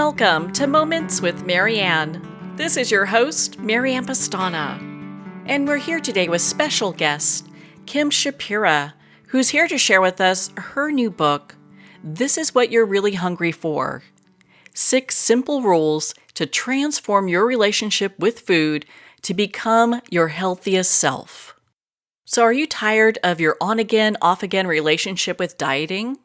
Welcome to Moments with Marianne. This is your host, Marianne Pastana. And we're here today with special guest, Kim Shapira, who's here to share with us her new book, This is What You're Really Hungry For. 6 simple rules to transform your relationship with food to become your healthiest self. So are you tired of your on-again, off-again relationship with dieting?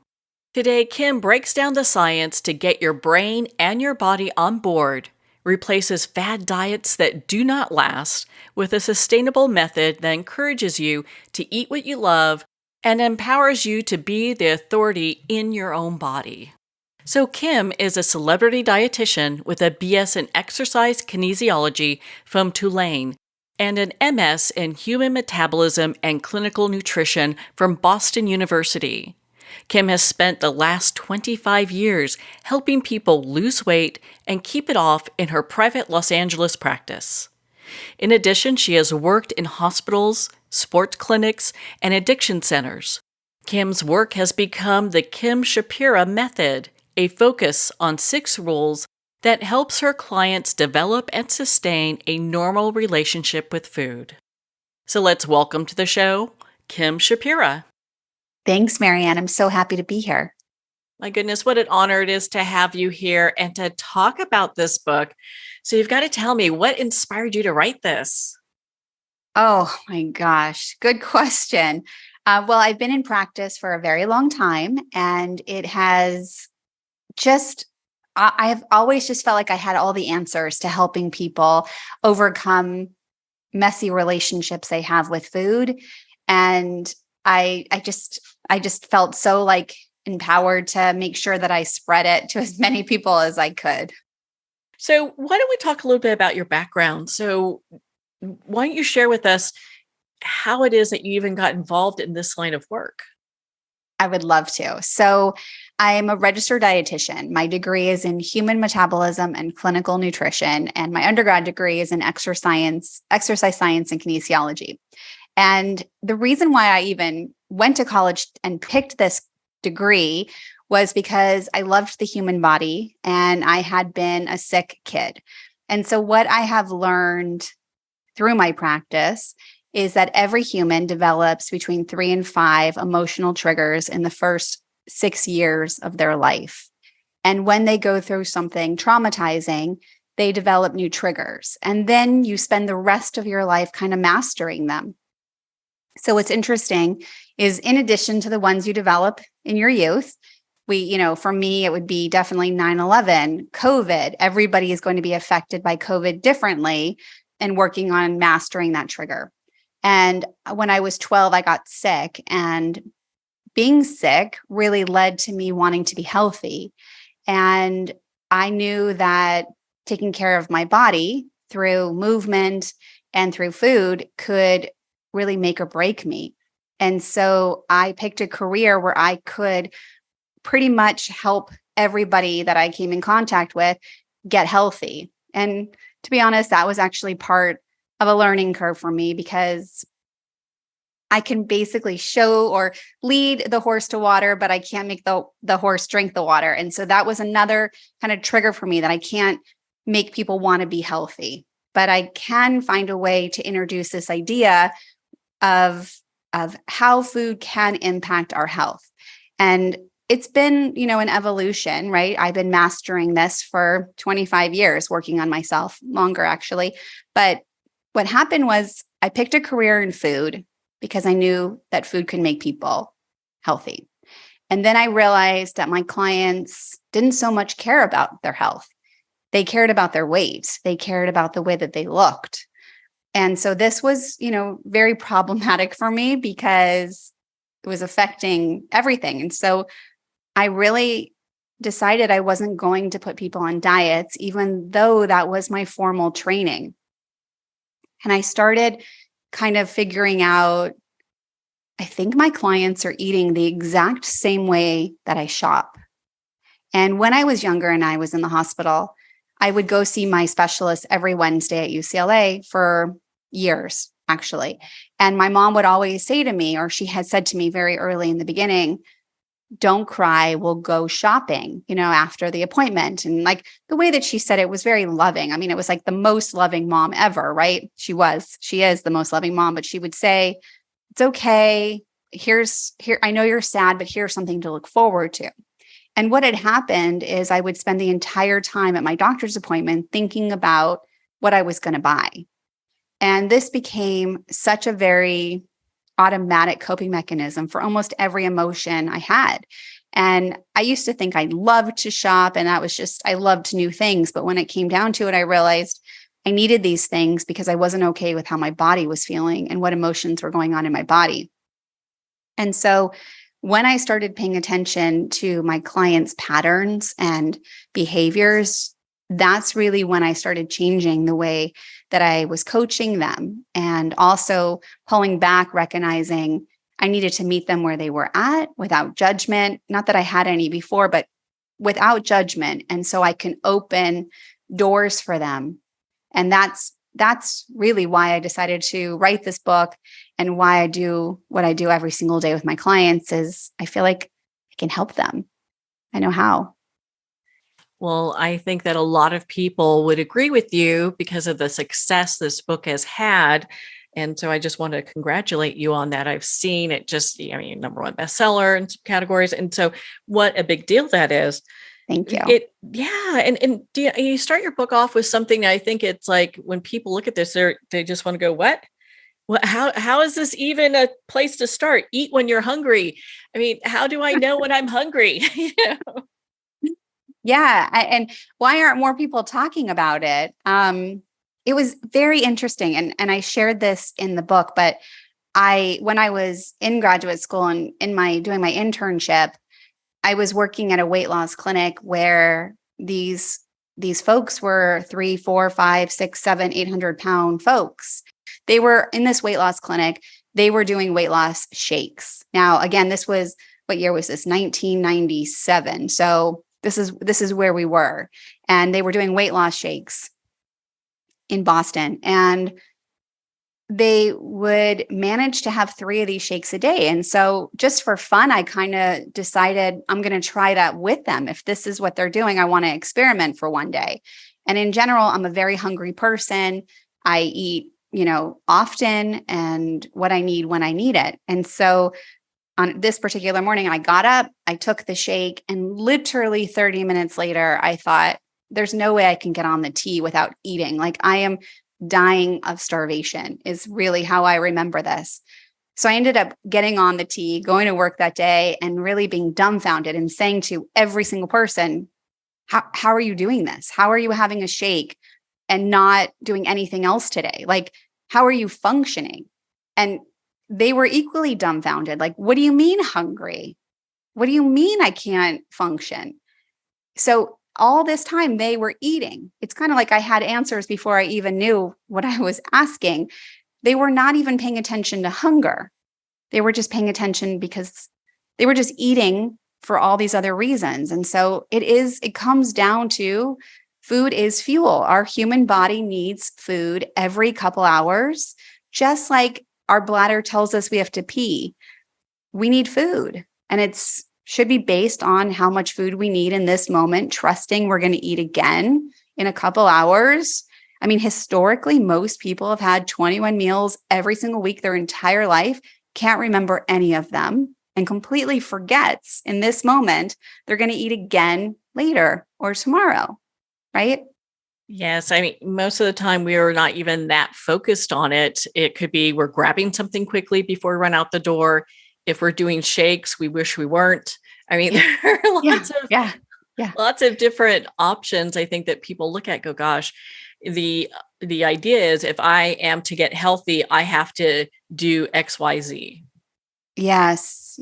Today, Kim breaks down the science to get your brain and your body on board, replaces fad diets that do not last with a sustainable method that encourages you to eat what you love and empowers you to be the authority in your own body. So Kim is a celebrity dietitian with a BS in exercise kinesiology from Tulane and an MS in human metabolism and clinical nutrition from Boston University. Kim has spent the last 25 years helping people lose weight and keep it off in her private Los Angeles practice. In addition, she has worked in hospitals, sports clinics, and addiction centers. Kim's work has become the Kim Shapira method, a focus on 6 rules that helps her clients develop and sustain a normal relationship with food. So let's welcome to the show, Kim Shapira. Thanks, Marianne. I'm so happy to be here. My goodness, what an honor it is to have you here and to talk about this book. So you've got to tell me, what inspired you to write this? Oh my gosh, good question. Well, I've been in practice for a very long time, and it has I have always just felt like I had all the answers to helping people overcome messy relationships they have with food. And I just felt so like empowered to make sure that I spread it to as many people as I could. So why don't we talk a little bit about your background? So why don't you share with us how it is that you even got involved in this line of work? I would love to. So I'm a registered dietitian. My degree is in human metabolism and clinical nutrition, and my undergrad degree is in exercise science and kinesiology. And the reason why I even went to college and picked this degree was because I loved the human body and I had been a sick kid. And so what I have learned through my practice is that every human develops between 3 and 5 emotional triggers in the first 6 years of their life. And when they go through something traumatizing, they develop new triggers. And then you spend the rest of your life kind of mastering them. So what's interesting is, in addition to the ones you develop in your youth, for me, it would be definitely 9/11, COVID. Everybody is going to be affected by COVID differently and working on mastering that trigger. And when I was 12, I got sick, and being sick really led to me wanting to be healthy. And I knew that taking care of my body through movement and through food could really make or break me. And so I picked a career where I could pretty much help everybody that I came in contact with get healthy. And to be honest, that was actually part of a learning curve for me, because I can basically show or lead the horse to water, but I can't make the horse drink the water. And so that was another kind of trigger for me, that I can't make people want to be healthy, but I can find a way to introduce this idea of how food can impact our health. And it's been, an evolution, right? I've been mastering this for 25 years, working on myself, longer actually. But what happened was I picked a career in food because I knew that food could make people healthy. And then I realized that my clients didn't so much care about their health. They cared about their weight. They cared about the way that they looked. And so this was, very problematic for me because it was affecting everything. And so I really decided I wasn't going to put people on diets, even though that was my formal training. And I started kind of figuring out, I think my clients are eating the exact same way that I shop. And when I was younger and I was in the hospital, I would go see my specialist every Wednesday at UCLA for years, actually. And my mom would always say to me, or she had said to me very early in the beginning, don't cry, we'll go shopping, after the appointment. And like the way that she said it was very loving. I mean, it was like the most loving mom ever, right? She is the most loving mom, but she would say, it's okay. Here, I know you're sad, but here's something to look forward to. And what had happened is I would spend the entire time at my doctor's appointment thinking about what I was going to buy. And this became such a very automatic coping mechanism for almost every emotion I had. And I used to think I loved to shop, and that was just, I loved new things. But when it came down to it, I realized I needed these things because I wasn't okay with how my body was feeling and what emotions were going on in my body. And so when I started paying attention to my clients' patterns and behaviors, that's really when I started changing the way that I was coaching them, and also pulling back, recognizing I needed to meet them where they were at without judgment. Not that I had any before, but without judgment. And so I can open doors for them. And that's really why I decided to write this book, and why I do what I do every single day with my clients is I feel like I can help them. I know how. Well, I think that a lot of people would agree with you because of the success this book has had. And so I just want to congratulate you on that. I've seen it just, number one bestseller in some categories. And so what a big deal that is. Thank you. And you start your book off with something that I think it's like when people look at this, they just want to go, what? Well, how is this even a place to start? Eat when you're hungry. I mean, how do I know when I'm hungry? Yeah. And why aren't more people talking about it? It was very interesting. And I shared this in the book, but when I was in graduate school and doing my internship, I was working at a weight loss clinic where these folks were 3, 4, 5, 6, 7, 800-pound folks. They were in this weight loss clinic. They were doing weight loss shakes. Now, again, what year was this? 1997. So this is where we were. And they were doing weight loss shakes in Boston. And they would manage to have 3 of these shakes a day. And so just for fun, I kind of decided I'm going to try that with them. If this is what they're doing, I want to experiment for one day. And in general, I'm a very hungry person. I eat, often, and what I need when I need it. And so on this particular morning, I got up, I took the shake, and literally 30 minutes later, I thought, there's no way I can get on the tea without eating. Like I am dying of starvation is really how I remember this. So I ended up getting on the tea, going to work that day, and really being dumbfounded and saying to every single person, how are you doing this? How are you having a shake and not doing anything else today? Like, how are you functioning? And they were equally dumbfounded. Like, what do you mean hungry? What do you mean I can't function? So all this time they were eating. It's kind of like I had answers before I even knew what I was asking. They were not even paying attention to hunger. They were just paying attention because they were just eating for all these other reasons. And so it comes down to food is fuel. Our human body needs food every couple hours, just like our bladder tells us we have to pee. We need food, and it's should be based on how much food we need in this moment, trusting we're going to eat again in a couple hours. I mean, historically, most people have had 21 meals every single week their entire life, can't remember any of them, and completely forgets in this moment they're going to eat again later or tomorrow, right? Yes. I mean, most of the time we are not even that focused on it. It could be we're grabbing something quickly before we run out the door. If we're doing shakes, we wish we weren't. I mean, there are lots of different options. I think that people look at, go, gosh, the idea is if I am to get healthy, I have to do X, Y, Z. Yes.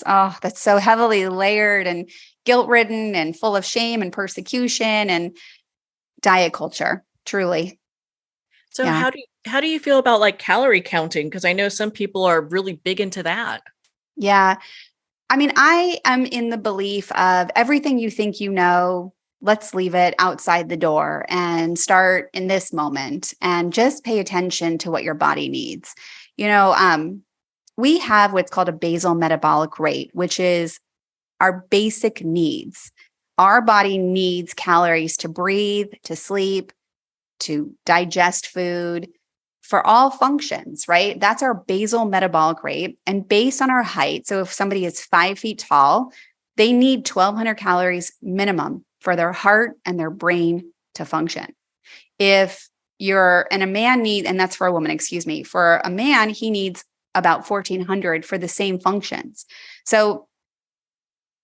Oh, that's so heavily layered and guilt-ridden and full of shame and persecution and diet culture, truly. So how do you feel about like calorie counting? Because I know some people are really big into that. Yeah. I mean, I am in the belief of everything you think you know, let's leave it outside the door and start in this moment and just pay attention to what your body needs. We have what's called a basal metabolic rate, which is our basic needs. Our body needs calories to breathe, to sleep, to digest food, for all functions, right? That's our basal metabolic rate. And based on our height, so if somebody is 5 feet tall, they need 1,200 calories minimum for their heart and their brain to function. If and a man and that's for a woman, excuse me, for a man, he needs about 1,400 for the same functions. So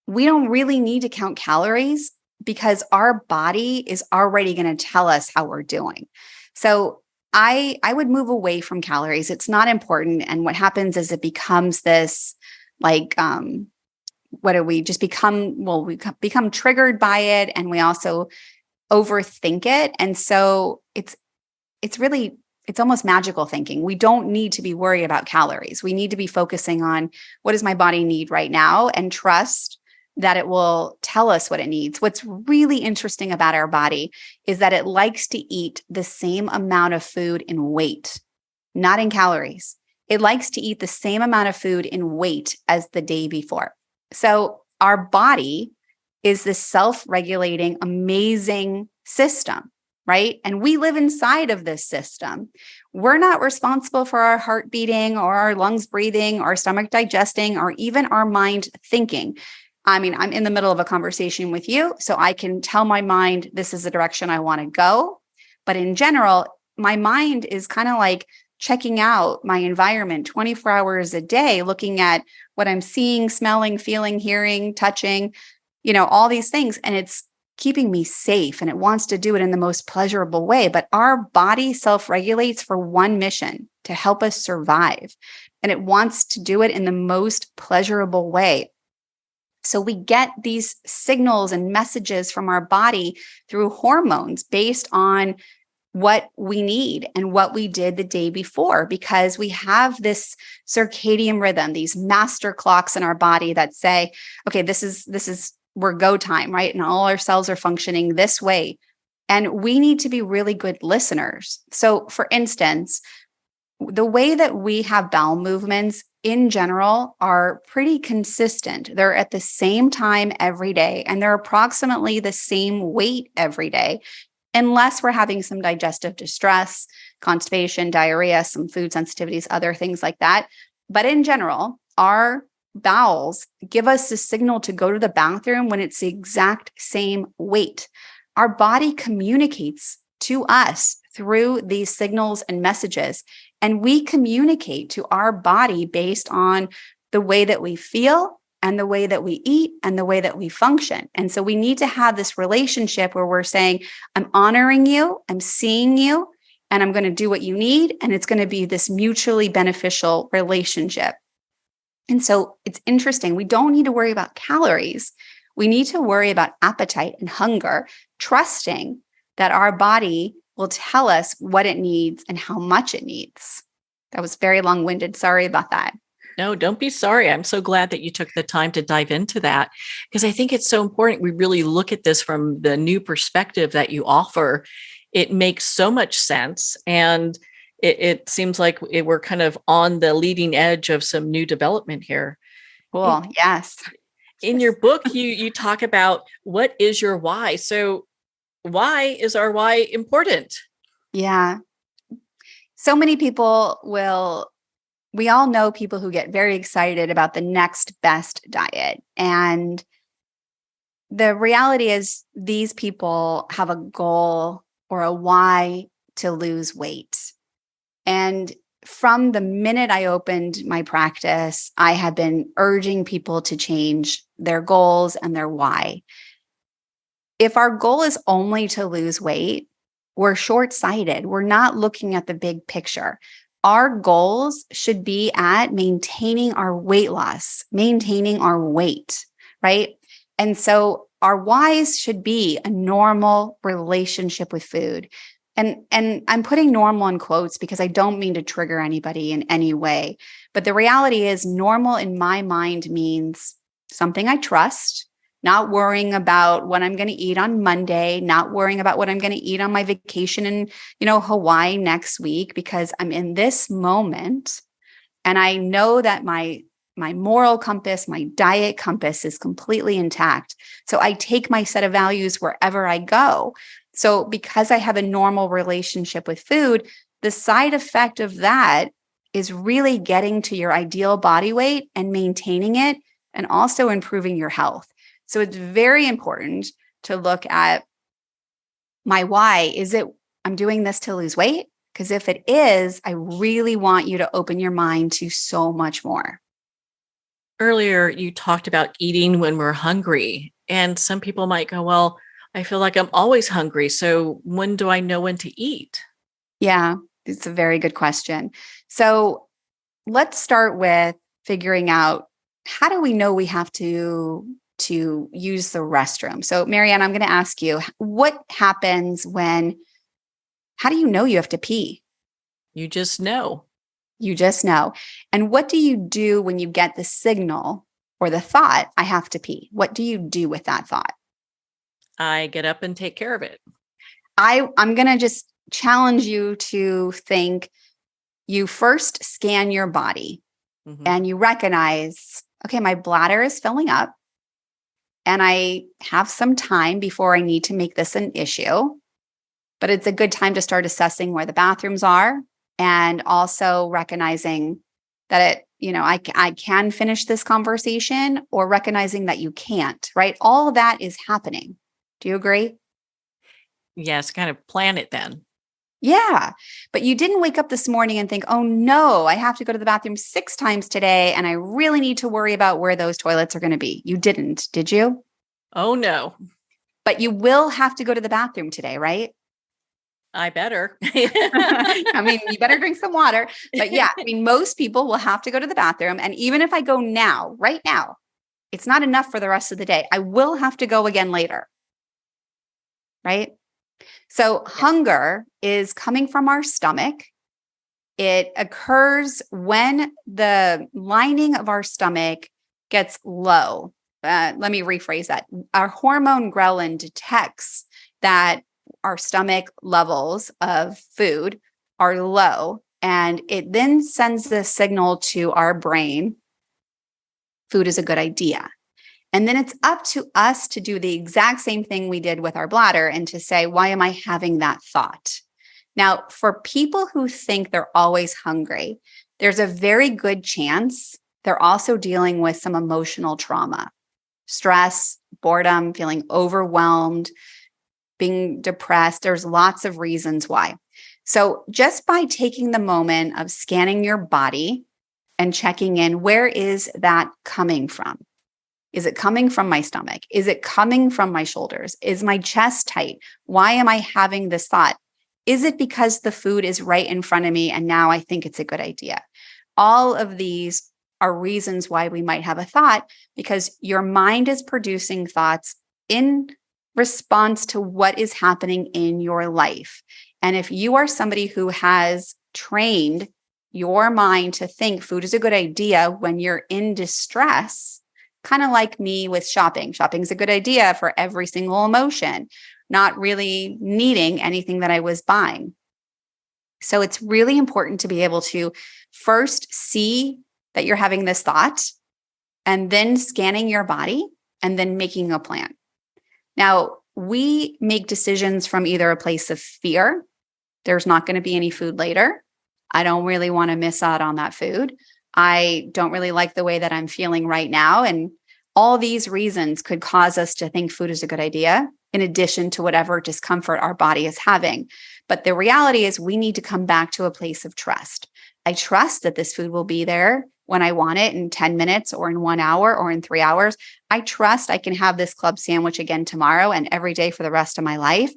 we don't really need to count calories because our body is already going to tell us how we're doing. So I would move away from calories. It's not important. And what happens is it becomes this like, what do we just become? Well, we become triggered by it, and we also overthink it. And so it's almost magical thinking. We don't need to be worried about calories. We need to be focusing on what does my body need right now and trust that it will tell us what it needs. What's really interesting about our body is that it likes to eat the same amount of food in weight, not in calories. It likes to eat the same amount of food in weight as the day before. So our body is this self-regulating, amazing system, right? And we live inside of this system. We're not responsible for our heart beating or our lungs breathing, our stomach digesting, or even our mind thinking. I mean, I'm in the middle of a conversation with you, so I can tell my mind, this is the direction I want to go. But in general, my mind is kind of like checking out my environment 24 hours a day, looking at what I'm seeing, smelling, feeling, hearing, touching, all these things. And it's keeping me safe, and it wants to do it in the most pleasurable way. But our body self-regulates for one mission, to help us survive. And it wants to do it in the most pleasurable way. So we get these signals and messages from our body through hormones based on what we need and what we did the day before, because we have this circadian rhythm, these master clocks in our body that say, okay, this is we're go time, right? And all our cells are functioning this way. And we need to be really good listeners. So for instance, the way that we have bowel movements in general are pretty consistent. They're at the same time every day, and they're approximately the same weight every day, unless we're having some digestive distress, constipation, diarrhea, some food sensitivities, other things like that. But in general, our bowels give us a signal to go to the bathroom when it's the exact same weight. Our body communicates to us through these signals and messages. And we communicate to our body based on the way that we feel and the way that we eat and the way that we function. And so we need to have this relationship where we're saying, I'm honoring you, I'm seeing you, and I'm going to do what you need. And it's going to be this mutually beneficial relationship. And so it's interesting. We don't need to worry about calories. We need to worry about appetite and hunger, trusting that our body will tell us what it needs and how much it needs. That was very long-winded. Sorry about that. No, don't be sorry. I'm so glad that you took the time to dive into that, because I think it's so important we really look at this from the new perspective that you offer. It makes so much sense. And it seems like we're kind of on the leading edge of some new development here. Cool. Yes. In your book, you talk about what is your why. So why is our why important? Yeah. So many people we all know people who get very excited about the next best diet. And the reality is these people have a goal or a why to lose weight. And from the minute I opened my practice, I have been urging people to change their goals and their why. If our goal is only to lose weight, we're short-sighted. We're not looking at the big picture. Our goals should be at maintaining our weight loss, maintaining our weight, right? And so our whys should be a normal relationship with food. And I'm putting normal in quotes because I don't mean to trigger anybody in any way. But the reality is normal in my mind means something I trust, not worrying about what I'm going to eat on Monday, not worrying about what I'm going to eat on my vacation in, Hawaii next week, because I'm in this moment and I know that my my moral compass, my diet compass is completely intact. So I take my set of values wherever I go. So because I have a normal relationship with food, the side effect of that is really getting to your ideal body weight and maintaining it, and also improving your health. So it's very important to look at my why. Is it I'm doing this to lose weight? Because if it is, I really want you to open your mind to so much more. Earlier, you talked about eating when we're hungry. And some people might go, well, I feel like I'm always hungry. So when do I know when to eat? Yeah, it's a very good question. So let's start with figuring out, how do we know we have to use the restroom? So Marianne, I'm going to ask you, what happens how do you know you have to pee? You just know. You just know. And what do you do when you get the signal or the thought, I have to pee? What do you do with that thought? I get up and take care of it. I'm going to just challenge you to think. You first scan your body and you recognize, okay, my bladder is filling up and I have some time before I need to make this an issue. But it's a good time to start assessing where the bathrooms are, and also recognizing that I can finish this conversation, or recognizing that you can't, right? All that is happening. Do you agree? Yes, kind of plan it then. Yeah. But you didn't wake up this morning and think, oh no, I have to go to the bathroom 6 times today, and I really need to worry about where those toilets are going to be. You didn't, did you? Oh, no. But you will have to go to the bathroom today, right? I better. I mean, you better drink some water. But yeah, I mean, most people will have to go to the bathroom. And even if I go now, right now, it's not enough for the rest of the day. I will have to go again later. Right? So hunger is coming from our stomach. It occurs when the lining of our stomach gets low. Let me rephrase that. Our hormone ghrelin detects that our stomach levels of food are low, and it then sends the signal to our brain, food is a good idea. And then it's up to us to do the exact same thing we did with our bladder, and to say, why am I having that thought? Now, for people who think they're always hungry, there's a very good chance they're also dealing with some emotional trauma, stress, boredom, feeling overwhelmed, being depressed. There's lots of reasons why. So just by taking the moment of scanning your body and checking in, where is that coming from? Is it coming from my stomach? Is it coming from my shoulders? Is my chest tight? Why am I having this thought? Is it because the food is right in front of me and now I think it's a good idea? All of these are reasons why we might have a thought, because your mind is producing thoughts in response to what is happening in your life. And if you are somebody who has trained your mind to think food is a good idea when you're in distress, kind of like me with shopping. Shopping's a good idea for every single emotion, not really needing anything that I was buying. So it's really important to be able to first see that you're having this thought, and then scanning your body, and then making a plan. Now, we make decisions from either a place of fear. There's not going to be any food later. I don't really want to miss out on that food. I don't really like the way that I'm feeling right now. And all these reasons could cause us to think food is a good idea, in addition to whatever discomfort our body is having. But the reality is we need to come back to a place of trust. I trust that this food will be there when I want it, in 10 minutes or in 1 hour or in 3 hours. I trust I can have this club sandwich again tomorrow and every day for the rest of my life.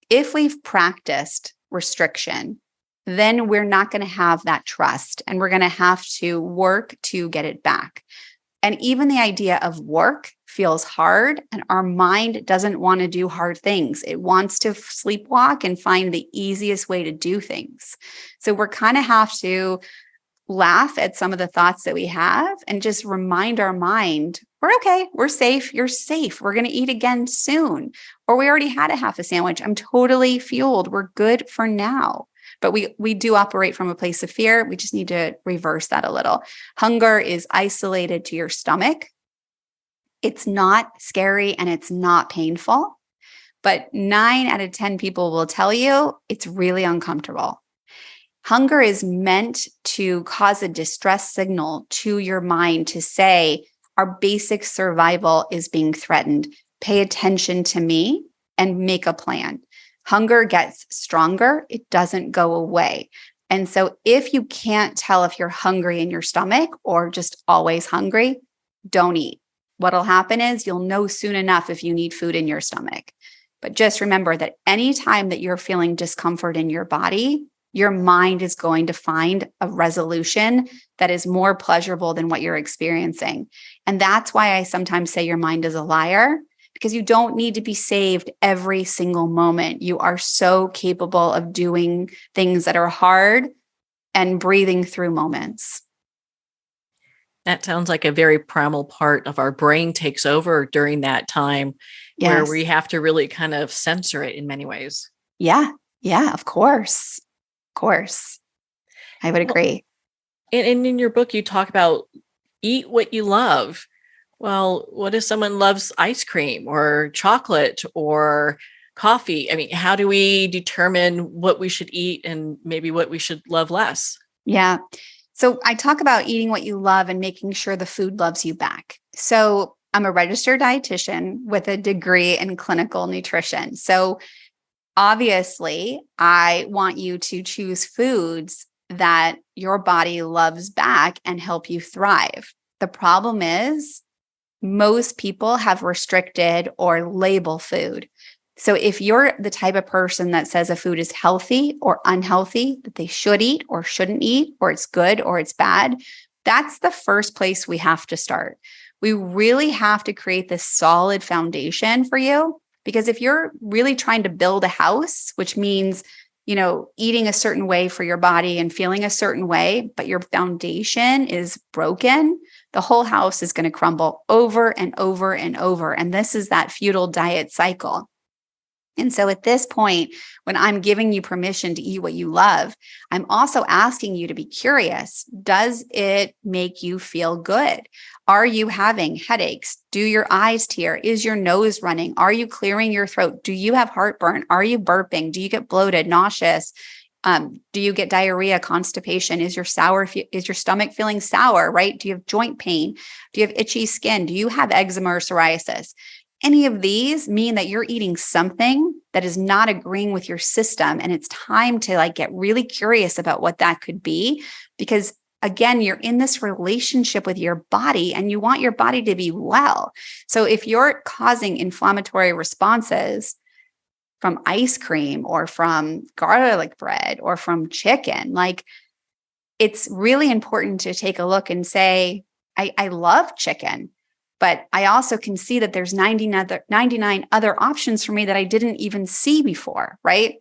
If we've practiced restriction, then we're not going to have that trust, and we're going to have to work to get it back. And even the idea of work feels hard, and our mind doesn't want to do hard things. It wants to sleepwalk and find the easiest way to do things. So we're kind of have to laugh at some of the thoughts that we have and just remind our mind, we're okay, we're safe, you're safe, we're going to eat again soon. Or we already had a half a sandwich, I'm totally fueled, we're good for now. but we do operate from a place of fear. We just need to reverse that a little. Hunger is isolated to your stomach. It's not scary and it's not painful, but 9 out of 10 people will tell you it's really uncomfortable. Hunger is meant to cause a distress signal to your mind to say, our basic survival is being threatened. Pay attention to me and make a plan. Hunger gets stronger. It doesn't go away. And so if you can't tell if you're hungry in your stomach or just always hungry, don't eat. What'll happen is you'll know soon enough if you need food in your stomach. But just remember that anytime that you're feeling discomfort in your body, your mind is going to find a resolution that is more pleasurable than what you're experiencing. And that's why I sometimes say your mind is a liar, because you don't need to be saved every single moment. You are so capable of doing things that are hard and breathing through moments. That sounds like a very primal part of our brain takes over during that time where we have to really kind of censor it in many ways. Yeah. Yeah, of course. Of course. I would agree. And in your book, you talk about eat what you love. Well, what if someone loves ice cream or chocolate or coffee? I mean, how do we determine what we should eat and maybe what we should love less? Yeah. So I talk about eating what you love and making sure the food loves you back. So I'm a registered dietitian with a degree in clinical nutrition. So obviously, I want you to choose foods that your body loves back and help you thrive. The problem is most people have restricted or label food. So if you're the type of person that says a food is healthy or unhealthy, that they should eat or shouldn't eat, or it's good or it's bad, that's the first place we have to start. We really have to create this solid foundation for you, because if you're really trying to build a house, which means, eating a certain way for your body and feeling a certain way, but your foundation is broken, the whole house is going to crumble over and over and over. And this is that futile diet cycle. And so at this point, when I'm giving you permission to eat what you love, I'm also asking you to be curious. Does it make you feel good? Are you having headaches? Do your eyes tear? Is your nose running? Are you clearing your throat? Do you have heartburn? Are you burping? Do you get bloated, nauseous? Do you get diarrhea, constipation? Is your stomach feeling sour, right? Do you have joint pain? Do you have itchy skin? Do you have eczema or psoriasis? Any of these mean that you're eating something that is not agreeing with your system. And it's time to get really curious about what that could be, because again, you're in this relationship with your body and you want your body to be well. So if you're causing inflammatory responses from ice cream or from garlic bread or from chicken, it's really important to take a look and say, I love chicken, but I also can see that there's 99 other options for me that I didn't even see before, right?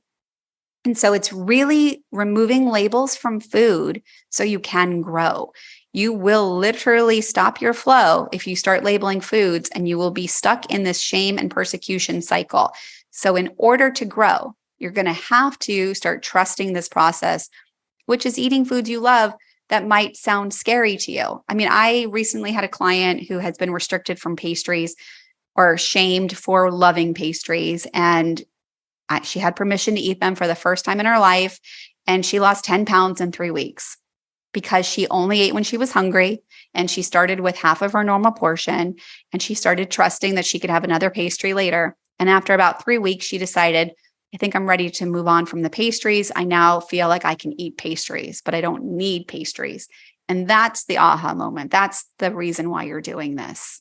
And so it's really removing labels from food so you can grow. You will literally stop your flow if you start labeling foods, and you will be stuck in this shame and persecution cycle. So in order to grow, you're going to have to start trusting this process, which is eating foods you love that might sound scary to you. I mean, I recently had a client who has been restricted from pastries or shamed for loving pastries. And she had permission to eat them for the first time in her life. And she lost 10 pounds in 3 weeks because she only ate when she was hungry. And she started with half of her normal portion. And she started trusting that she could have another pastry later. And after about 3 weeks, she decided, I think I'm ready to move on from the pastries. I now feel like I can eat pastries, but I don't need pastries. And that's the aha moment. That's the reason why you're doing this.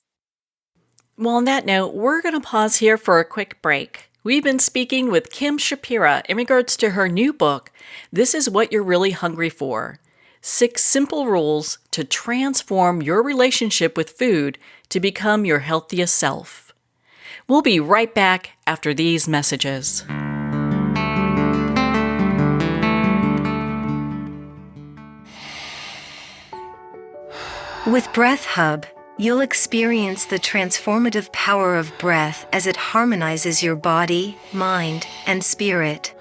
Well, on that note, we're going to pause here for a quick break. We've been speaking with Kim Shapira in regards to her new book, This Is What You're Really Hungry For: 6 Simple Rules to Transform Your Relationship with Food to Become Your Healthiest Self. We'll be right back after these messages. With Breath Hub, you'll experience the transformative power of breath as it harmonizes your body, mind, and spirit.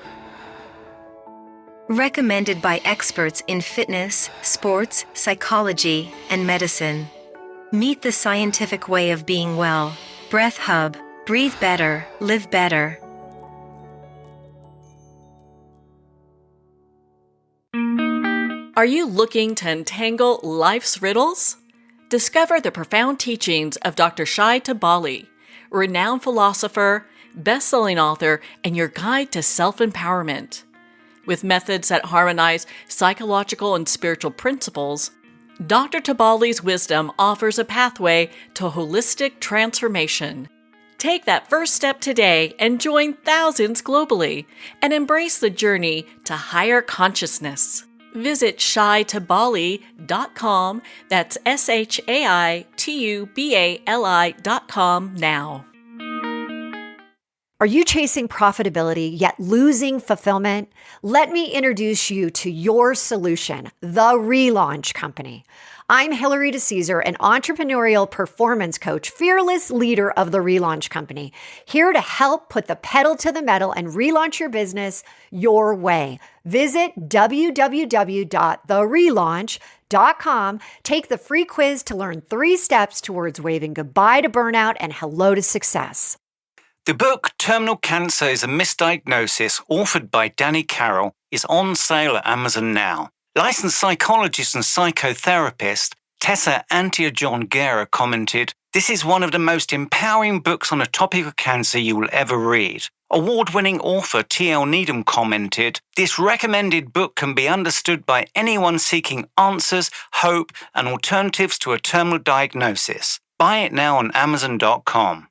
Recommended by experts in fitness, sports, psychology, and medicine. Meet the scientific way of being well. Breath Hub. Breathe better, live better. Are you looking to untangle life's riddles? Discover the profound teachings of Dr. Shai Tabali, renowned philosopher, best-selling author, and your guide to self-empowerment. With methods that harmonize psychological and spiritual principles, Dr. Tabali's wisdom offers a pathway to holistic transformation. Take that first step today and join thousands globally and embrace the journey to higher consciousness. Visit shaitabali.com, that's SHAITUBALI.com now. Are you chasing profitability yet losing fulfillment? Let me introduce you to your solution, the Relaunch Company. I'm Hillary DeCesar, an entrepreneurial performance coach, fearless leader of the Relaunch Company, here to help put the pedal to the metal and relaunch your business your way. Visit www.therelaunch.com. Take the free quiz to learn 3 steps towards waving goodbye to burnout and hello to success. The book Terminal Cancer is a Misdiagnosis, authored by Danny Carroll, is on sale at Amazon now. Licensed psychologist and psychotherapist Tessa Antia-John Guerra commented, "This is one of the most empowering books on the topic of cancer you will ever read." Award-winning author T.L. Needham commented, "This recommended book can be understood by anyone seeking answers, hope, and alternatives to a terminal diagnosis. Buy it now on Amazon.com.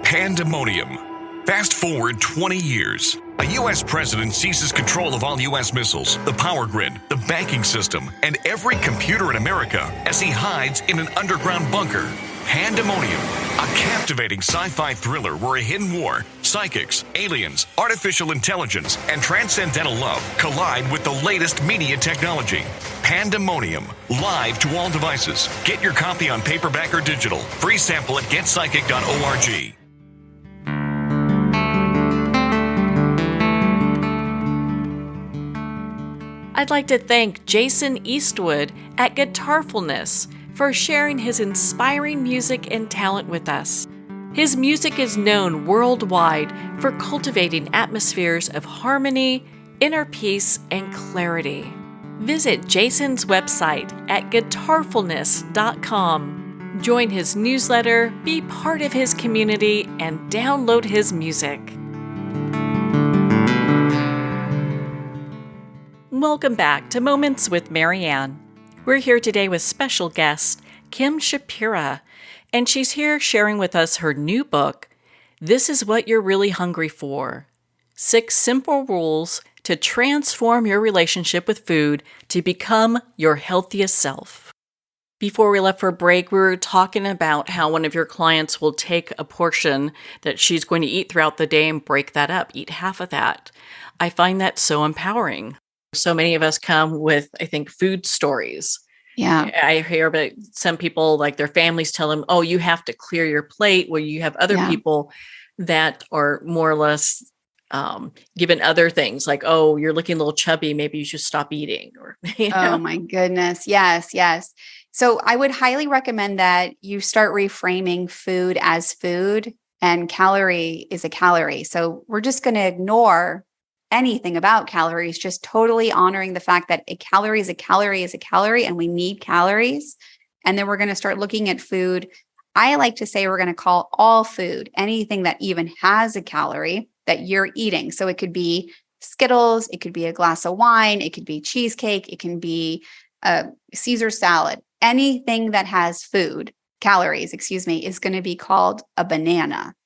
Pandemonium. Fast forward 20 years. A U.S. president seizes control of all U.S. missiles, the power grid, the banking system, and every computer in America as he hides in an underground bunker. Pandemonium, a captivating sci-fi thriller where a hidden war, psychics, aliens, artificial intelligence, and transcendental love collide with the latest media technology. Pandemonium, live to all devices. Get your copy on paperback or digital. Free sample at getpsychic.org. I'd like to thank Jason Eastwood at Guitarfulness for sharing his inspiring music and talent with us. His music is known worldwide for cultivating atmospheres of harmony, inner peace, and clarity. Visit Jason's website at guitarfulness.com. Join his newsletter, be part of his community, and download his music. Welcome back to Moments with Marianne. We're here today with special guest Kim Shapira, and she's here sharing with us her new book, This Is What You're Really Hungry For: 6 Simple Rules to Transform Your Relationship with Food to Become Your Healthiest Self. Before we left for break, we were talking about how one of your clients will take a portion that she's going to eat throughout the day and break that up, eat half of that. I find that so empowering. So many of us come with, I think, food stories. Yeah. I hear about some people, like their families tell them, oh, you have to clear your plate, where you have other people that are more or less given other things like, oh, you're looking a little chubby, maybe you should stop eating. Or, Oh my goodness. Yes. Yes. So I would highly recommend that you start reframing food as food, and calorie is a calorie. So we're just going to ignore anything about calories, just totally honoring the fact that a calorie is a calorie is a calorie, and we need calories. And then we're going to start looking at food. I like to say we're going to call all food, anything that even has a calorie that you're eating. So it could be Skittles, it could be a glass of wine, it could be cheesecake, it can be a Caesar salad. Anything that has calories, is going to be called a banana.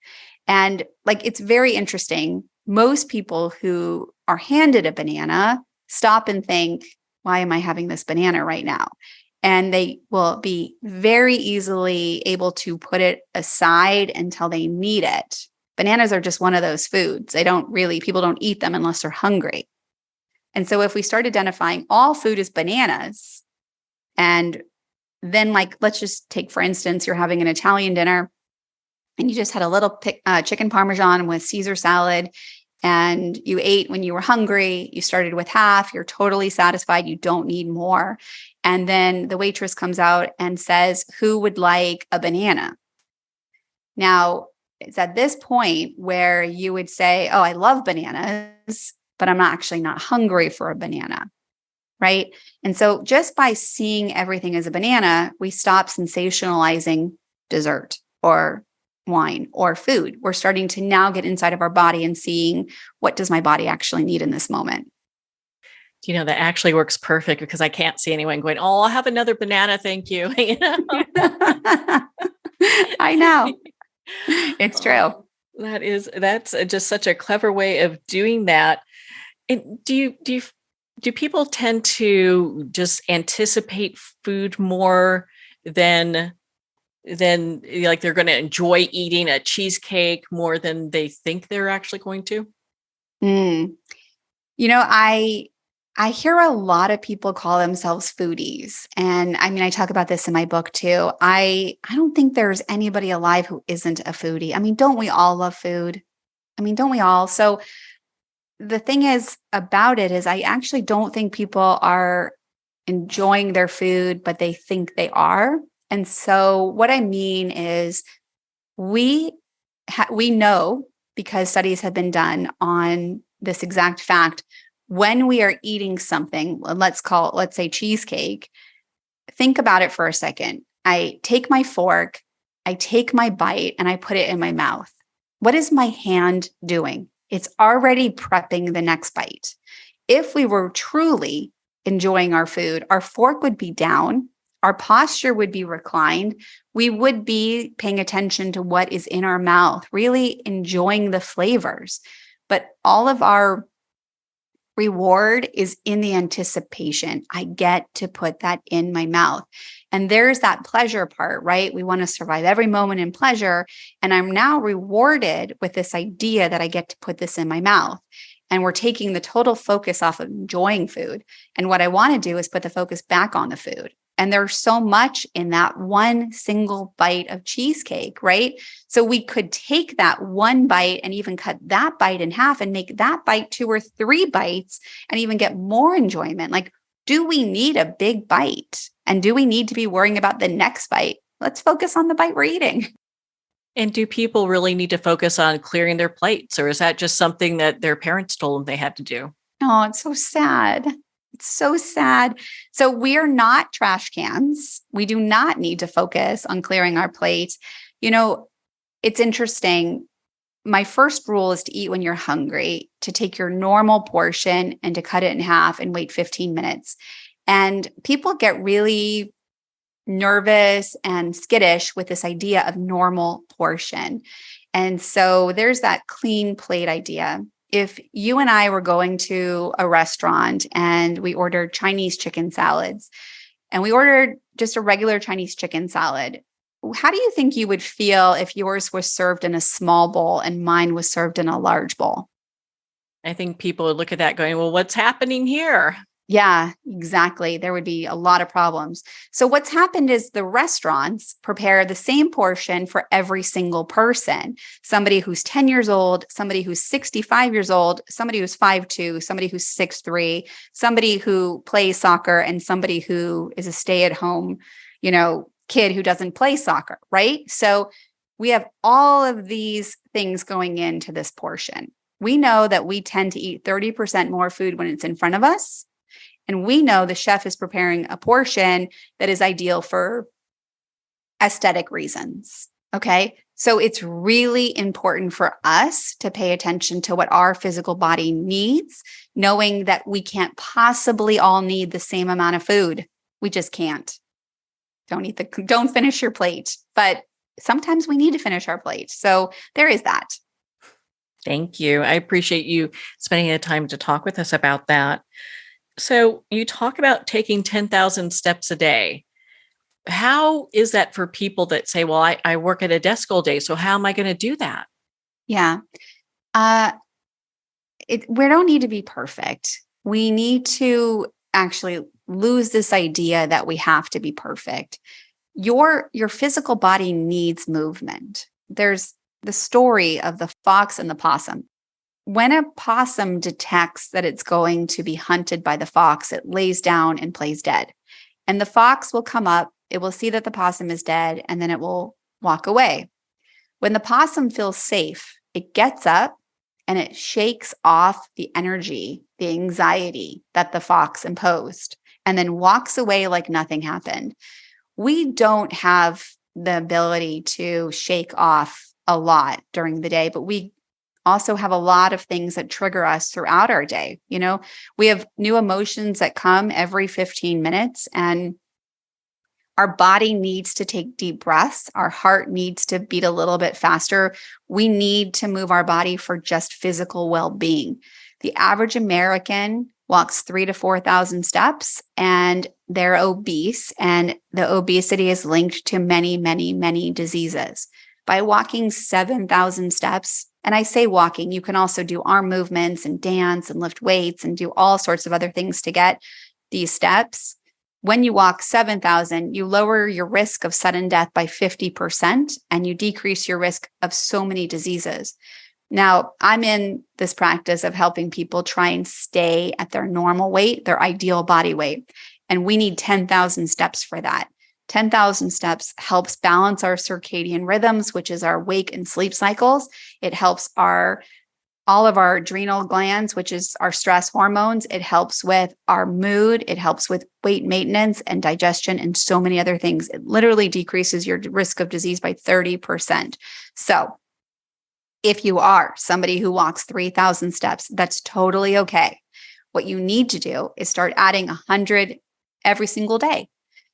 And it's very interesting. Most people who are handed a banana stop and think, why am I having this banana right now? And they will be very easily able to put it aside until they need it. Bananas are just one of those foods. People don't eat them unless they're hungry. And so if we start identifying all food as bananas, and then let's just take, for instance, you're having an Italian dinner and you just had a little chicken Parmesan with Caesar salad. and you ate when you were hungry. You started with half. You're totally satisfied. You don't need more. And then the waitress comes out and says, who would like a banana? Now, it's at this point where you would say, oh, I love bananas, but I'm actually not hungry for a banana, right? And so just by seeing everything as a banana, we stop sensationalizing dessert or wine or food. We're starting to now get inside of our body and seeing, what does my body actually need in this moment? That actually works perfect, because I can't see anyone going, oh, I'll have another banana. Thank you. I know. It's true. Oh, that's just such a clever way of doing that. And do people tend to just anticipate food more than like they're going to enjoy eating a cheesecake more than they think they're actually going to? Mm. I hear a lot of people call themselves foodies. And I mean, I talk about this in my book too. I don't think there's anybody alive who isn't a foodie. I mean, don't we all love food? I mean, don't we all? So the thing is about it is I actually don't think people are enjoying their food, but they think they are. And so what I mean is we know, because studies have been done on this exact fact, when we are eating something, let's say cheesecake, think about it for a second. I take my fork, I take my bite, and I put it in my mouth. What is my hand doing? It's already prepping the next bite. If we were truly enjoying our food, our fork would be down, our posture would be reclined, we would be paying attention to what is in our mouth, really enjoying the flavors. But all of our reward is in the anticipation. I get to put that in my mouth. And there's that pleasure part, right? We want to survive every moment in pleasure. And I'm now rewarded with this idea that I get to put this in my mouth. And we're taking the total focus off of enjoying food. And what I want to do is put the focus back on the food. And there's so much in that one single bite of cheesecake, right? So we could take that one bite and even cut that bite in half and make that bite 2 or 3 bites and even get more enjoyment. Like, do we need a big bite? And do we need to be worrying about the next bite? Let's focus on the bite we're eating. And do people really need to focus on clearing their plates, or is that just something that their parents told them they had to do? Oh, it's so sad. It's so sad. So we are not trash cans. We do not need to focus on clearing our plate. It's interesting. My first rule is to eat when you're hungry, to take your normal portion and to cut it in half and wait 15 minutes. And people get really nervous and skittish with this idea of normal portion. And so there's that clean plate idea. If you and I were going to a restaurant and we ordered Chinese chicken salads, and we ordered just a regular Chinese chicken salad, how do you think you would feel if yours was served in a small bowl and mine was served in a large bowl? I think people would look at that going, well, what's happening here? Yeah, exactly. There would be a lot of problems. So what's happened is the restaurants prepare the same portion for every single person. Somebody who's 10 years old, somebody who's 65 years old, somebody who's 5'2", somebody who's 6'3", somebody who plays soccer, and somebody who is a stay-at-home, kid who doesn't play soccer, right? So we have all of these things going into this portion. We know that we tend to eat 30% more food when it's in front of us. And we know the chef is preparing a portion that is ideal for aesthetic reasons. Okay. So it's really important for us to pay attention to what our physical body needs, knowing that we can't possibly all need the same amount of food. We just can't. Don't finish your plate. But sometimes we need to finish our plate. So there is that. Thank you. I appreciate you spending the time to talk with us about that. So you talk about taking 10,000 steps a day. How is that for people that say, well, I work at a desk all day, so how am I going to do that? Yeah. We don't need to be perfect. We need to actually lose this idea that we have to be perfect. Your physical body needs movement. There's the story of the fox and the possum. when a possum detects that it's going to be hunted by the fox, it lays down and plays dead. And the fox will come up, it will see that the possum is dead, and then it will walk away. When the possum feels safe, it gets up and it shakes off the energy, the anxiety that the fox imposed, and then walks away like nothing happened. We don't have the ability to shake off a lot during the day, but we also have a lot of things that trigger us throughout our day. We have new emotions that come every 15 minutes, and our body needs to take deep breaths. Our heart needs to beat a little bit faster. We need to move our body for just physical well-being. The average American walks 3,000 to 4,000 steps, and they're obese, and the obesity is linked to many, many, many diseases. By walking 7,000 steps, and I say walking, you can also do arm movements and dance and lift weights and do all sorts of other things to get these steps. When you walk 7,000, you lower your risk of sudden death by 50%, and you decrease your risk of so many diseases. Now, I'm in this practice of helping people try and stay at their normal weight, their ideal body weight. And we need 10,000 steps for that. 10,000 steps helps balance our circadian rhythms, which is our wake and sleep cycles. It helps all of our adrenal glands, which is our stress hormones. It helps with our mood. It helps with weight maintenance and digestion and so many other things. It literally decreases your risk of disease by 30%. So if you are somebody who walks 3,000 steps, that's totally okay. What you need to do is start adding 100 every single day.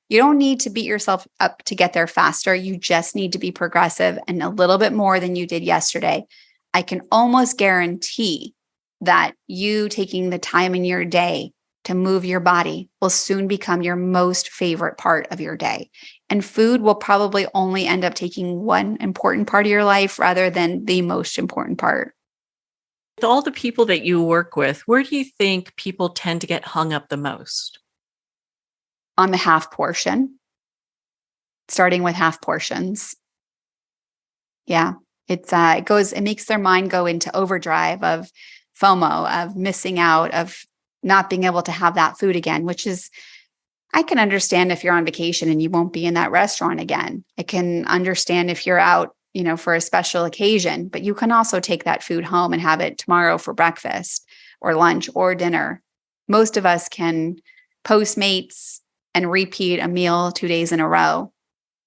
You don't need to beat yourself up to get there faster. You just need to be progressive and a little bit more than you did yesterday. I can almost guarantee that you taking the time in your day to move your body will soon become your most favorite part of your day. And food will probably only end up taking one important part of your life rather than the most important part. With all the people that you work with, where do you think people tend to get hung up the most? On the half portion, starting with half portions. Yeah, it makes their mind go into overdrive of FOMO, of missing out, of not being able to have that food again, which is, I can understand if you're on vacation and you won't be in that restaurant again. I can understand if you're out, for a special occasion, but you can also take that food home and have it tomorrow for breakfast or lunch or dinner. Most of us can Postmates and repeat a meal 2 days in a row.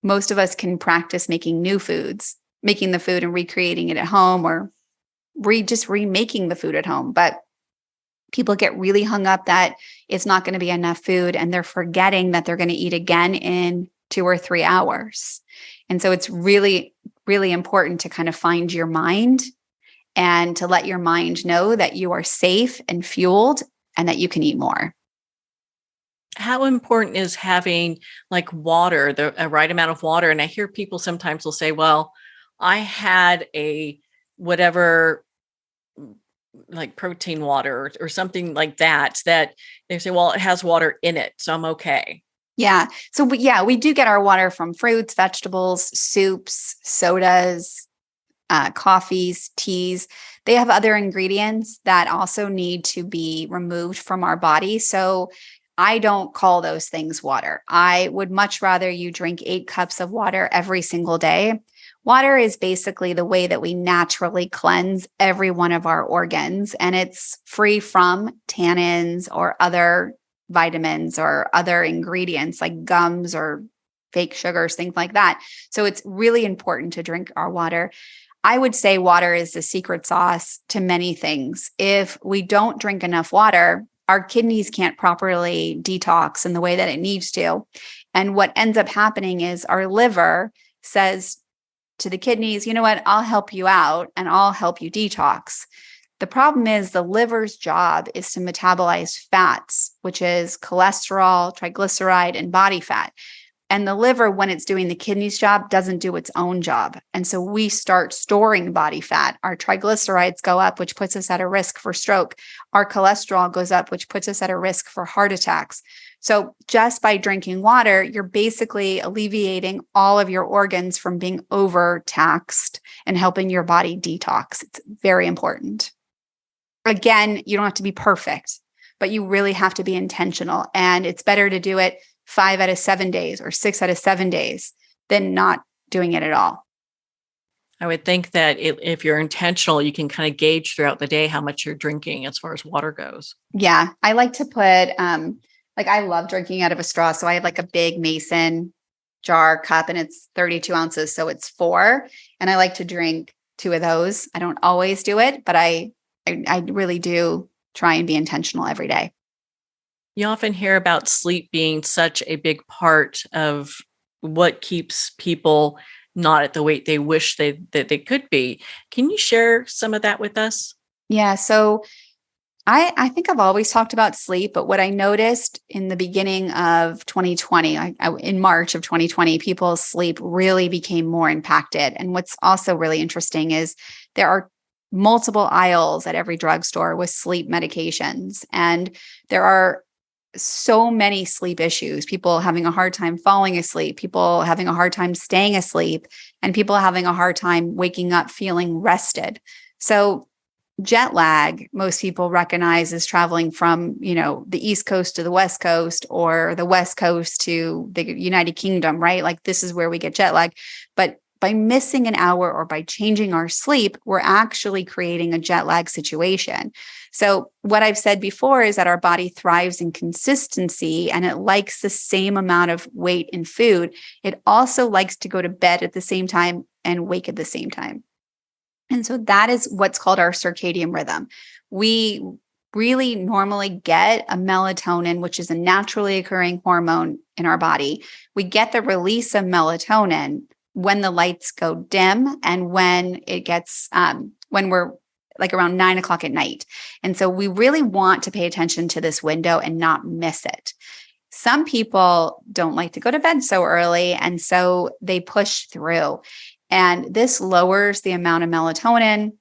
Most of us can practice making new foods, making the food and recreating it at home, or just remaking the food at home. But people get really hung up that it's not going to be enough food, and they're forgetting that they're going to eat again in 2 or 3 hours. And so it's really, really important to kind of find your mind and to let your mind know that you are safe and fueled and that you can eat more. How important is having like water, a right amount of water? And I hear people sometimes will say, well, I had a whatever, like protein water or something like that they say, well, it has water in it, so I'm okay. Yeah. So we do get our water from fruits, vegetables, soups, sodas, coffees, teas. They have other ingredients that also need to be removed from our body. So I don't call those things water. I would much rather you drink 8 cups of water every single day. Water is basically the way that we naturally cleanse every one of our organs, and it's free from tannins or other vitamins or other ingredients like gums or fake sugars, things like that. So it's really important to drink our water. I would say water is the secret sauce to many things. If we don't drink enough water, our kidneys can't properly detox in the way that it needs to. And what ends up happening is our liver says to the kidneys, you know what, I'll help you out and I'll help you detox. The problem is the liver's job is to metabolize fats, which is cholesterol, triglyceride, and body fat. And the liver, when it's doing the kidney's job, doesn't do its own job. And so we start storing body fat. Our triglycerides go up, which puts us at a risk for stroke. Our cholesterol goes up, which puts us at a risk for heart attacks. So just by drinking water, you're basically alleviating all of your organs from being overtaxed and helping your body detox. It's very important. Again, you don't have to be perfect, but you really have to be intentional. And it's better to do it 5 out of 7 days or 6 out of 7 days than not doing it at all. I would think that if you're intentional, you can kind of gauge throughout the day how much you're drinking as far as water goes. Yeah. I like to put, like, I love drinking out of a straw. So I have like a big mason jar cup and it's 32 ounces. So it's 4. And I like to drink 2 of those. I don't always do it, but I really do try and be intentional every day. You often hear about sleep being such a big part of what keeps people not at the weight they wish that they could be. Can you share some of that with us? Yeah. So I think I've always talked about sleep, but what I noticed in the beginning of 2020, in March of 2020, people's sleep really became more impacted. And what's also really interesting is there are multiple aisles at every drugstore with sleep medications. And there are so many sleep issues, people having a hard time falling asleep, people having a hard time staying asleep, and people having a hard time waking up feeling rested. So jet lag, most people recognize as traveling from, the East Coast to the West Coast or the West Coast to the United Kingdom, right? Like this is where we get jet lag. But by missing an hour or by changing our sleep, we're actually creating a jet lag situation. So what I've said before is that our body thrives in consistency and it likes the same amount of weight in food. It also likes to go to bed at the same time and wake at the same time. And so that is what's called our circadian rhythm. We really normally get a melatonin, which is a naturally occurring hormone in our body. We get the release of melatonin when the lights go dim and when it gets, when we're like around 9 o'clock at night. And so we really want to pay attention to this window and not miss it. Some people don't like to go to bed so early, and so they push through. And this lowers the amount of melatonin,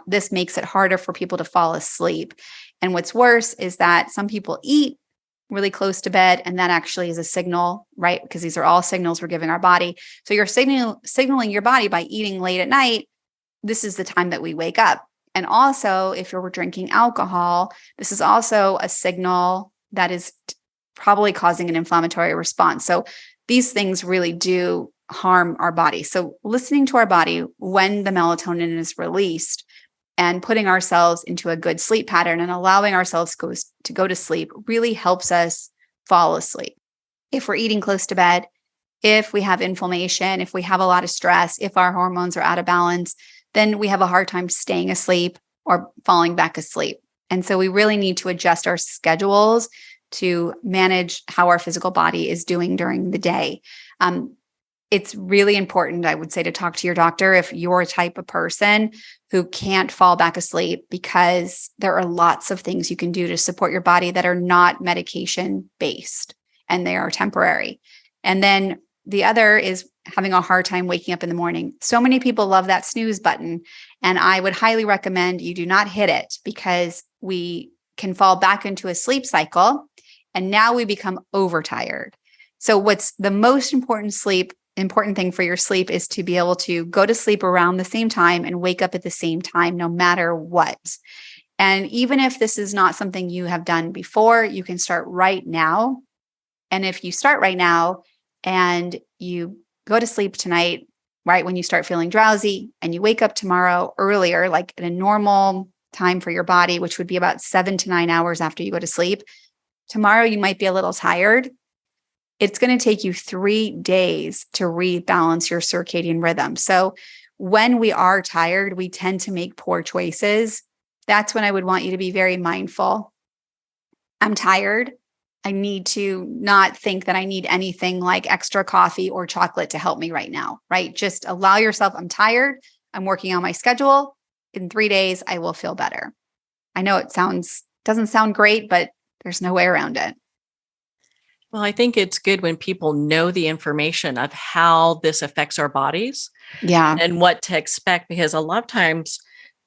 this makes it harder for people to fall asleep. And what's worse is that some people eat really close to bed, and that actually is a signal, right? Because these are all signals we're giving our body. So you're signaling your body by eating late at night, this is the time that we wake up. And also, if you're drinking alcohol, this is also a signal that is probably causing an inflammatory response. So these things really do harm our body. So listening to our body when the melatonin is released and putting ourselves into a good sleep pattern and allowing ourselves to go to sleep really helps us fall asleep. If we're eating close to bed, if we have inflammation, if we have a lot of stress, if our hormones are out of balance, then we have a hard time staying asleep or falling back asleep. And so we really need to adjust our schedules to manage how our physical body is doing during the day. It's really important, I would say, to talk to your doctor if you're a type of person who can't fall back asleep, because there are lots of things you can do to support your body that are not medication based and they are temporary. And then the other is having a hard time waking up in the morning. So many people love that snooze button, and I would highly recommend you do not hit it, because we can fall back into a sleep cycle and now we become overtired. So what's the most important thing for your sleep is to be able to go to sleep around the same time and wake up at the same time, no matter what. And even if this is not something you have done before, you can start right now. And if you start right now and you go to sleep tonight, right when you start feeling drowsy, and you wake up tomorrow earlier, like at a normal time for your body, which would be about 7 to 9 hours after you go to sleep, tomorrow you might be a little tired. It's going to take you 3 days to rebalance your circadian rhythm. So when we are tired, we tend to make poor choices. That's when I would want you to be very mindful. I'm tired. I need to not think that I need anything like extra coffee or chocolate to help me right now, right? Just allow yourself, I'm tired. I'm working on my schedule. In 3 days, I will feel better. I know it doesn't sound great, but there's no way around it. Well, I think it's good when people know the information of how this affects our bodies, Yeah. and what to expect, because a lot of times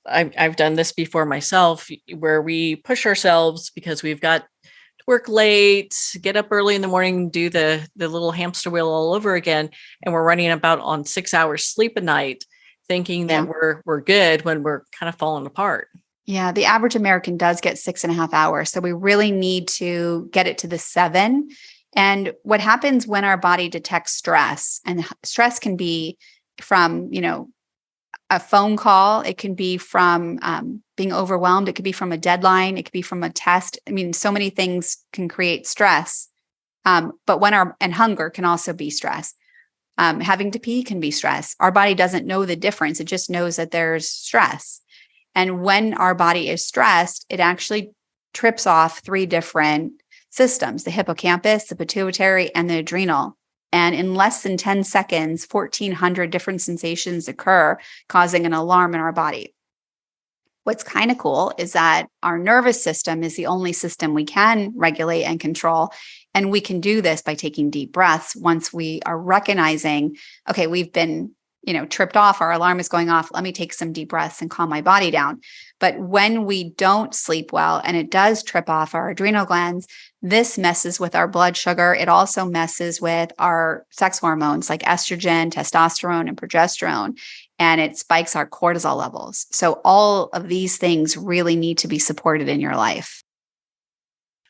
I've done this before myself, where we push ourselves because we've got to work late, get up early in the morning, do the little hamster wheel all over again. And we're running about on 6 hours sleep a night, thinking that we're good when we're kind of falling apart. Yeah, the average American does get 6.5 hours. So we really need to get it to the 7. And what happens when our body detects stress, and stress can be from, a phone call. It can be from being overwhelmed. It could be from a deadline. It could be from a test. I mean, so many things can create stress. But and hunger can also be stress. Having to pee can be stress. Our body doesn't know the difference. It just knows that there's stress. And when our body is stressed, it actually trips off 3 different systems: the hippocampus, the pituitary, and the adrenal. And in less than 10 seconds, 1,400 different sensations occur, causing an alarm in our body. What's kind of cool is that our nervous system is the only system we can regulate and control. And we can do this by taking deep breaths once we are recognizing, okay, we've been, tripped off, our alarm is going off. Let me take some deep breaths and calm my body down. But when we don't sleep well and it does trip off our adrenal glands, this messes with our blood sugar. It also messes with our sex hormones like estrogen, testosterone, and progesterone, and it spikes our cortisol levels. So all of these things really need to be supported in your life.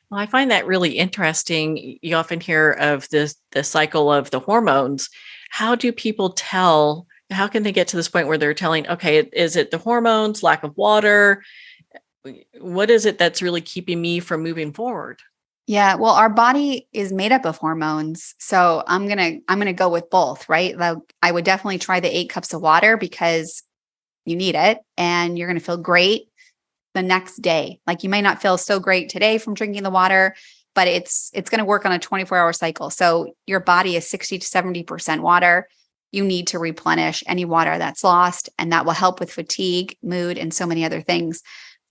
Well, I find that really interesting. You often hear of the cycle of the hormones. How do people tell? How can they get to this point where they're telling, okay, is it the hormones, lack of water? What is it that's really keeping me from moving forward? Yeah, well, our body is made up of hormones. So I'm going to go with both, right? I would definitely try the 8 cups of water because you need it and you're going to feel great the next day. Like you may not feel so great today from drinking the water, but it's going to work on a 24-hour cycle. So your body is 60 to 70% water. You need to replenish any water that's lost, and that will help with fatigue, mood, and so many other things.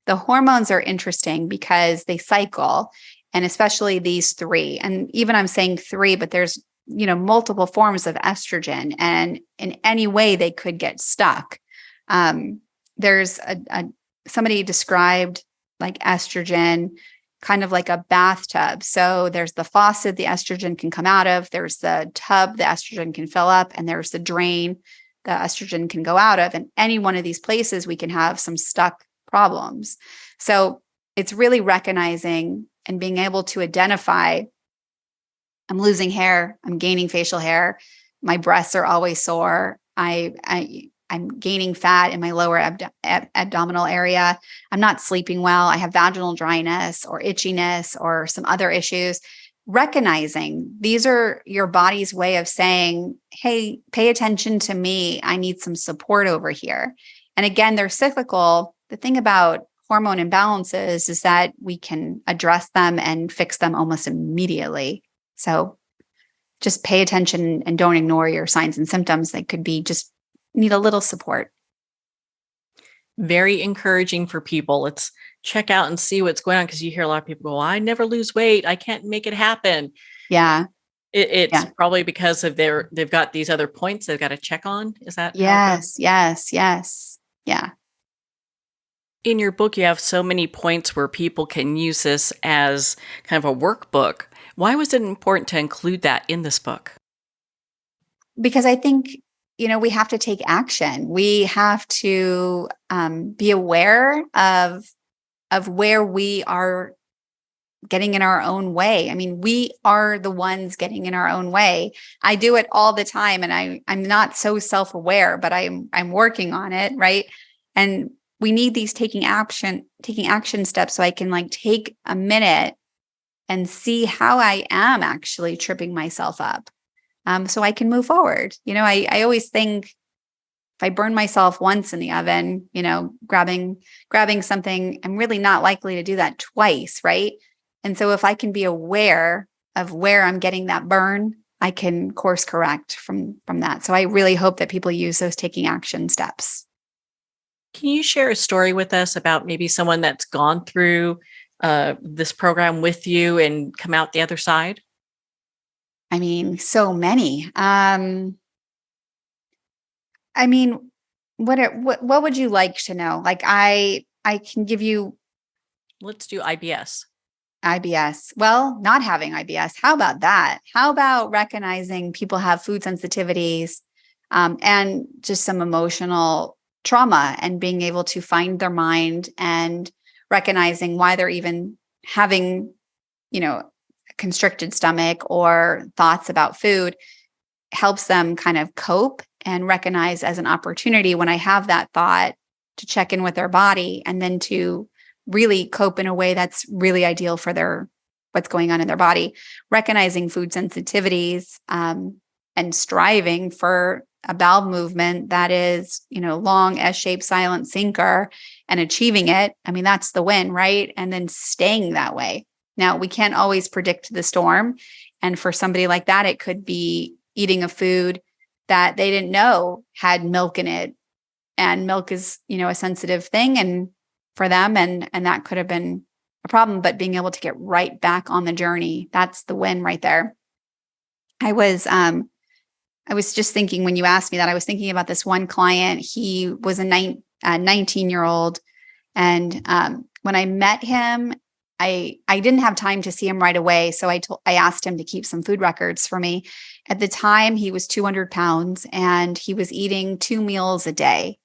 The hormones are interesting because they cycle, and especially these 3. And even I'm saying 3, but there's, multiple forms of estrogen, and in any way they could get stuck. There's somebody described like estrogen kind of like a bathtub. So there's the faucet the estrogen can come out of, there's the tub the estrogen can fill up, and there's the drain the estrogen can go out of. And any one of these places we can have some stuck problems. So it's really recognizing and being able to identify, I'm losing hair, I'm gaining facial hair, my breasts are always sore, I'm gaining fat in my lower abdominal area, I'm not sleeping well, I have vaginal dryness or itchiness or some other issues. Recognizing these are your body's way of saying, hey, pay attention to me. I need some support over here. And again, they're cyclical. The thing about hormone imbalances is that we can address them and fix them almost immediately. So just pay attention and don't ignore your signs and symptoms. They could be just need a little support. Very encouraging for people. Let's check out and see what's going on, because you hear a lot of people go, I never lose weight, I can't make it happen. Yeah. It's probably because of they've got these other points they've got to check on. Is that? Yes. Yeah. In your book, you have so many points where people can use this as kind of a workbook. Why was it important to include that in this book? Because I think, we have to take action. We have to be aware of where we are getting in our own way. I mean, we are the ones getting in our own way. I do it all the time, and I'm not so self-aware, but I'm working on it, right? And we need these taking action steps so I can take a minute and see how I am actually tripping myself up. So I can move forward. I always think if I burn myself once in the oven, grabbing something, I'm really not likely to do that twice, right? And so if I can be aware of where I'm getting that burn, I can course correct from that. So I really hope that people use those taking action steps. Can you share a story with us about maybe someone that's gone through this program with you and come out the other side? I mean, so many. What would you like to know? I can give you. Let's do IBS. IBS. Well, not having IBS. How about that? How about recognizing people have food sensitivities, and just some emotional trauma and being able to find their mind and recognizing why they're even having, a constricted stomach or thoughts about food helps them kind of cope and recognize as an opportunity when I have that thought to check in with their body and then to really cope in a way that's really ideal for what's going on in their body, recognizing food sensitivities, and striving for a bowel movement that is, long S-shaped silent sinker and achieving it. I mean, that's the win, right? And then staying that way. Now, we can't always predict the storm. And for somebody like that, it could be eating a food that they didn't know had milk in it. And milk is, a sensitive thing and for them, and that could have been a problem, but being able to get right back on the journey, that's the win right there. I was just thinking when you asked me that, I was thinking about this one client. He was a 19-year-old. And when I met him, I didn't have time to see him right away. So I asked him to keep some food records for me. At the time, he was 200 pounds and he was eating 2 meals a day.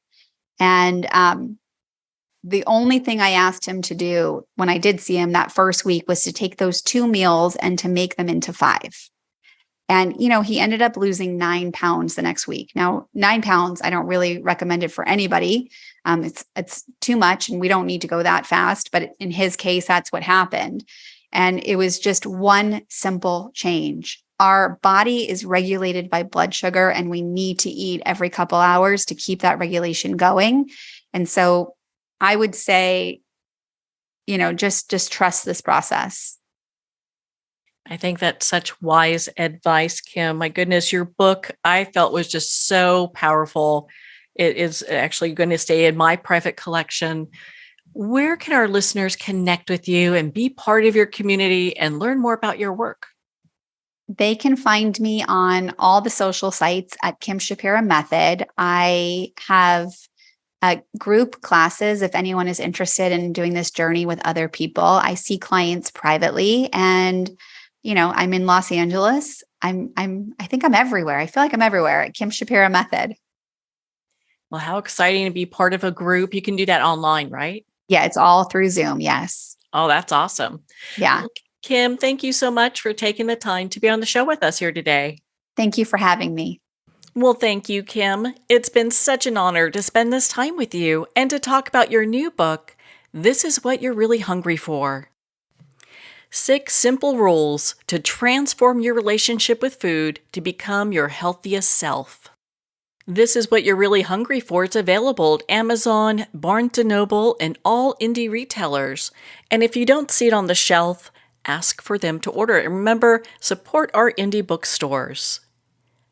And the only thing I asked him to do when I did see him that first week was to take those 2 meals and to make them into 5. And, he ended up losing 9 pounds the next week. Now, 9 pounds, I don't really recommend it for anybody. It's too much and we don't need to go that fast. But in his case, that's what happened. And it was just one simple change. Our body is regulated by blood sugar and we need to eat every couple hours to keep that regulation going. And so I would say, just trust this process. I think that's such wise advice, Kim. My goodness, your book I felt was just so powerful. It is actually going to stay in my private collection. Where can our listeners connect with you and be part of your community and learn more about your work? They can find me on all the social sites at Kim Shapira Method. I have group classes if anyone is interested in doing this journey with other people. I see clients privately, and I'm in Los Angeles. I think I'm everywhere. I feel like I'm everywhere at Kim Shapira Method. Well, how exciting to be part of a group. You can do that online, right? Yeah, it's all through Zoom. Yes. Oh, that's awesome. Yeah. Well, Kim, thank you so much for taking the time to be on the show with us here today. Thank you for having me. Well, thank you, Kim. It's been such an honor to spend this time with you and to talk about your new book, This Is What You're Really Hungry For. 6 simple rules to transform your relationship with food to become your healthiest self. This Is What You're Really Hungry For. It's available at Amazon, Barnes & Noble, and all indie retailers. And if you don't see it on the shelf, ask for them to order it. And remember, support our indie bookstores.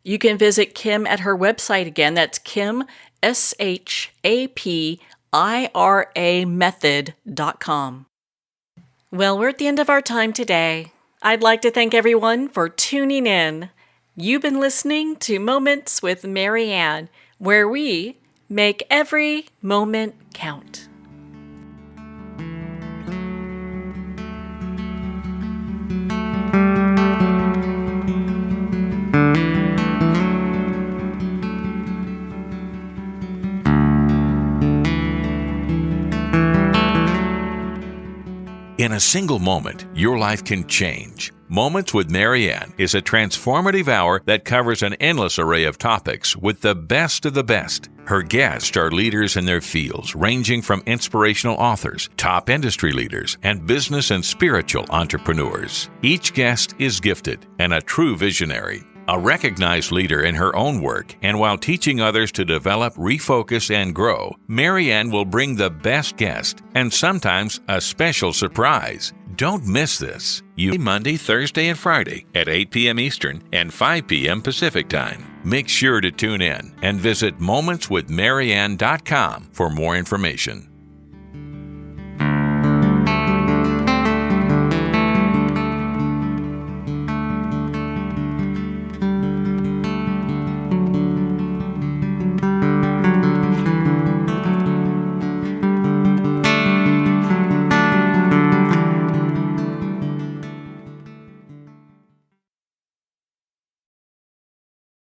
You can visit Kim at her website again. That's Kim, SHAPIRA method.com. Well, we're at the end of our time today. I'd like to thank everyone for tuning in. You've been listening to Moments with Marianne, where we make every moment count. In a single moment, your life can change. Moments with Marianne is a transformative hour that covers an endless array of topics with the best of the best. Her guests are leaders in their fields, ranging from inspirational authors, top industry leaders, and business and spiritual entrepreneurs. Each guest is gifted and a true visionary. A recognized leader in her own work, and while teaching others to develop, refocus, and grow, Marianne will bring the best guest and sometimes a special surprise. Don't miss this. Monday, Thursday, and Friday at 8 p.m. Eastern and 5 p.m. Pacific Time. Make sure to tune in and visit momentswithmarianne.com for more information.